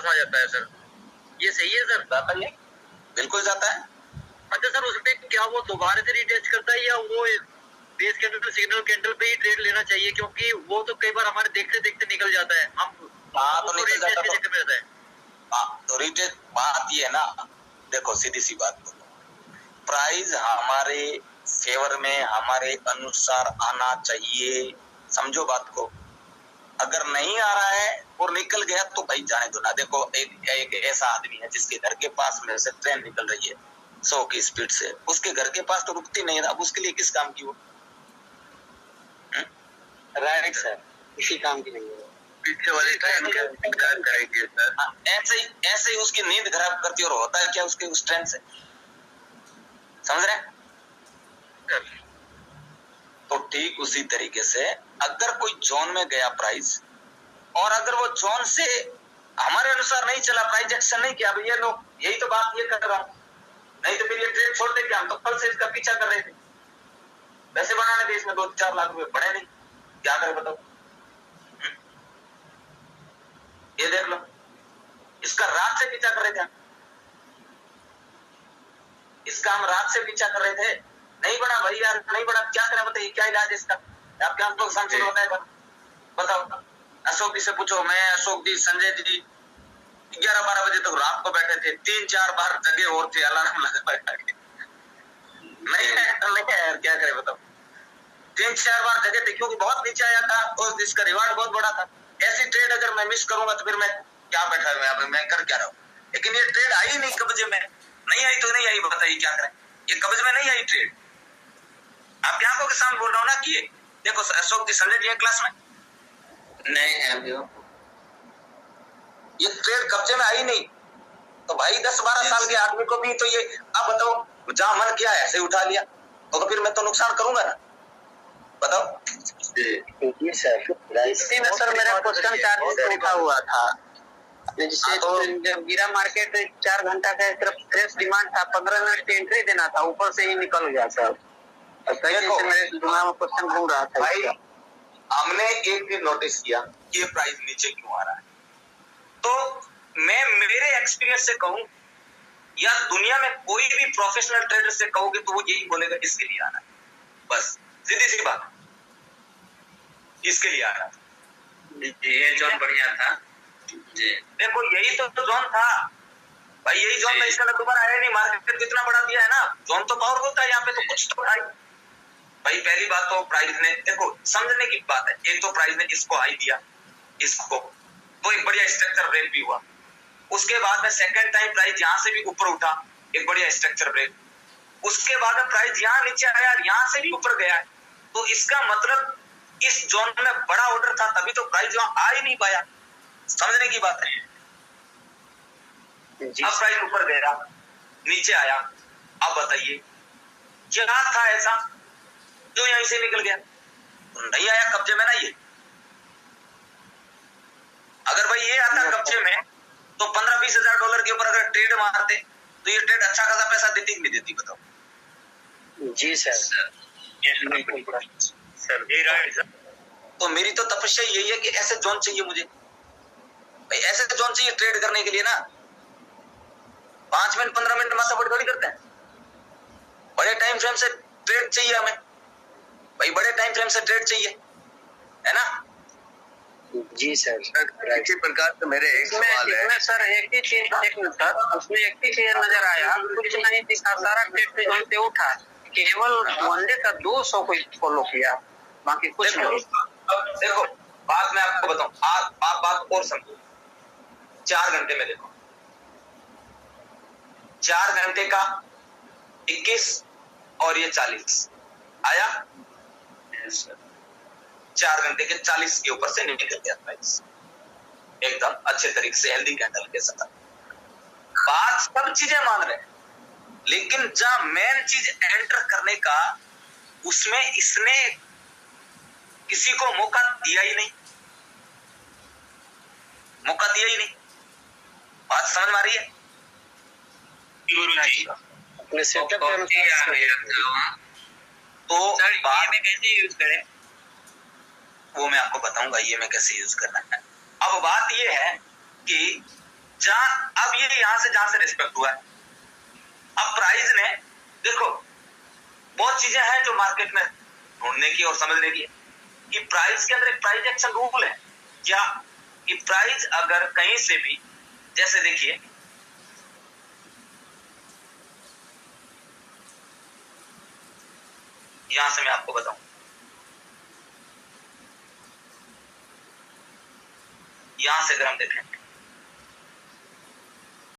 पास आ जाता है सर, ये सही है सर? जाता है, बिल्कुल जाता है। अच्छा सर, उसमें क्या वो दोबारा से रीटेस्ट करता है या वो बेस कैंडल सिग्नल कैंडल पे ही ट्रेड लेना चाहिए? क्योंकि वो तो कई बार हमारे देखते देखते निकल जाता है, हम तो निकल जाता है, चक्कर में रहता है। तो रीटेस्ट बात ये है ना, देखो सीधी सी बात बोलो, प्राइस हमारे फेवर में हमारे अनुसार आना चाहिए, समझो बात को। अगर नहीं आ रहा है और निकल गया तो भाई जाने दो ना। देखो एक ऐसा आदमी है जिसके घर के पास में से ट्रेन निकल रही है 100 की स्पीड से, उसके घर के पास तो रुकती नहीं है, अब उसके लिए किस काम की वो? राइट सर, इसी काम की नहीं है, पीछे वाली ट्रेन करेगी सर। ऐसे ही उसकी नींद खराब करती है। और होता है क्या उसके उस ट्रेन से, समझ रहे? तो ठीक उसी तरीके से अगर कोई जोन में गया प्राइस, और अगर वो जोन से हमारे अनुसार नहीं चला, प्राइस एक्शन नहीं किया, भैया लोग यही तो बात ये कर रहा हूं, नहीं तो फिर ये ट्रेड छोड़ दे, हम तो कल से इसका पीछा कर रहे थे, पैसे बनाने थे इसमें 2-4 लाख रुपए, बढ़े नहीं, क्या करें बताओ? ये देख लो, इसका रात से पीछा कर रहे थे, इसका हम रात से पीछा कर रहे थे, नहीं बढ़ा भाई यार, नहीं बढ़ा, क्या करें बताइए, क्या इलाज है इसका? आप क्या हमको संशय होता है? बताओ, अशोक जी से पूछो, मैं अशोक जी संजय जी 11-12 बजे तक रात को बैठे थे, 3-4 बार जगह और थे, अलार्म लगा बैठा के, नहीं यार क्या करें बताओ? 3-4 बार जगह थे क्योंकि बहुत नीचे आया था और इसका रिवार्ड बहुत बड़ा था। ऐसी ट्रेड अगर मैं मिस करूंगा तो फिर मैं क्या बैठा हूं यहाँ पे, मैं कर क्या रहा हूँ? लेकिन ये ट्रेड आई नहीं कब्जे में, नहीं आई तो नहीं आई, बताइए क्या करें? ये कब्जे में नहीं आई ट्रेड। आप आंखों के सामने बोल रहा हूँ ना कि देखो अशोक जी संजय जी क्लास में नहीं है, ये ट्रेड कब्जे में आई नहीं तो भाई 10-12 साल के आदमी को भी तो ये, आप बताओ, जहां मन किया ऐसे उठा लिया तो फिर मैं तो नुकसान करूंगा ना, बताओ। जी सर, इसी में सर मेरा क्वेश्चन चार्ज उठा हुआ था, जिससे तो जब गिरा मार्केट 4 घंटा का सिर्फ फ्रेश डिमांड था, 15 मिनट की एंट्री देना था, ऊपर से ही निकल गया सर। मेरे दिमाग में क्वेश्चन घूम रहा था भाई, हमने एक दिन नोटिस किया कि ये प्राइस नीचे क्यों आ रहा है, तो मैं मेरे एक्सपीरियंस से कहूं या दुनिया में कोई भी प्रोफेशनल ट्रेडर से कहोगे तो वो यही बोलेगा इसके लिए आ रहा है, बस सीधी सी बात, इसके लिए आ रहा है। ये जोन बढ़िया था जी, देखो यही तो जोन था भाई, यही जोन में इसका दोबारा आया नहीं, मार्केट कितना बढ़ा दिया है ना, जोन तो पावरफुल था, यहाँ पे तो कुछ तो भाई। पहली बात तो प्राइस ने, देखो समझने की बात है, एक तो प्राइस ने इसको हाई दिया, इसको तो एक बढ़िया स्ट्रक्चर ब्रेक भी हुआ, उसके बाद में सेकंड टाइम प्राइस यहाँ से भी ऊपर उठा, एक बढ़िया स्ट्रक्चर ब्रेक, उसके बाद में प्राइस यहाँ नीचे आया, यहाँ से भी ऊपर गया है, तो इसका मतलब इस जोन में बड़ा ऑर्डर था, तभी तो प्राइस वहां आ ही नहीं पाया, समझने की बात है। अब प्राइस ऊपर गया, नीचे आया, अब बताइए क्या था ऐसा जो यहीं से निकल गया? नहीं आया कब्जे में ना ये, अगर भाई ये आता कब्जे में तो 15-20 हजार डॉलर के ऊपर अगर ट्रेड मारते तो ये ट्रेड अच्छा खासा पैसा देती कि नहीं देती, बताओ। जी सर, सर ये राइट सर। तो मेरी तो तपस्या यही है कि ऐसे जोन चाहिए मुझे भाई, ऐसे जोन चाहिए ट्रेड करने के लिए ना। 5 मिनट 15 मिनट में सपोर्ट थोड़ी करते हैं, बड़े टाइम फ्रेम से ट्रेड चाहिए हमें भाई, बड़े टाइम फ्रेम से ट्रेड चाहिए, है ना? जी सर, इसी प्रकार से मेरे एक सवाल है सर, एक ही चीज सर, उसमें एक ही चीज नजर आया, कुछ नहीं दिखा, सारा ट्रेड जोन से उठा, केवल वनडे का 200 को फॉलो किया, बाकी कुछ नहीं। देखो बात मैं आपको बताऊं, आप बात और समझो, 4 घंटे में देखो, 4 घंटे का 21 और ये 40 आया, 4 घंटे के 40 के ऊपर से निकल गया प्राइस एकदम अच्छे तरीके से, हेल्दी कैंडल के साथ। बात सब चीजें मान रहे हैं, लेकिन जहां मेन चीज एंटर करने का, उसमें इसने किसी को मौका दिया ही नहीं, मौका दिया ही नहीं। बात समझ में आ रही है? अपने सेटअप के अनुसार तो बात में कैसे यूज करें वो मैं आपको बताऊंगा, ये मैं कैसे यूज करना है। अब बात ये है कि अब ये यहां से जहां से रिस्पेक्ट हुआ है, अब प्राइस ने देखो बहुत चीजें हैं जो मार्केट में ढूंढने की और समझने की है कि प्राइस के अंदर एक प्राइस एक्शन रूल है क्या, कि प्राइस अगर कहीं से भी, जैसे देखिए यहां से मैं आपको बताऊं, यहां से अगर हम देखें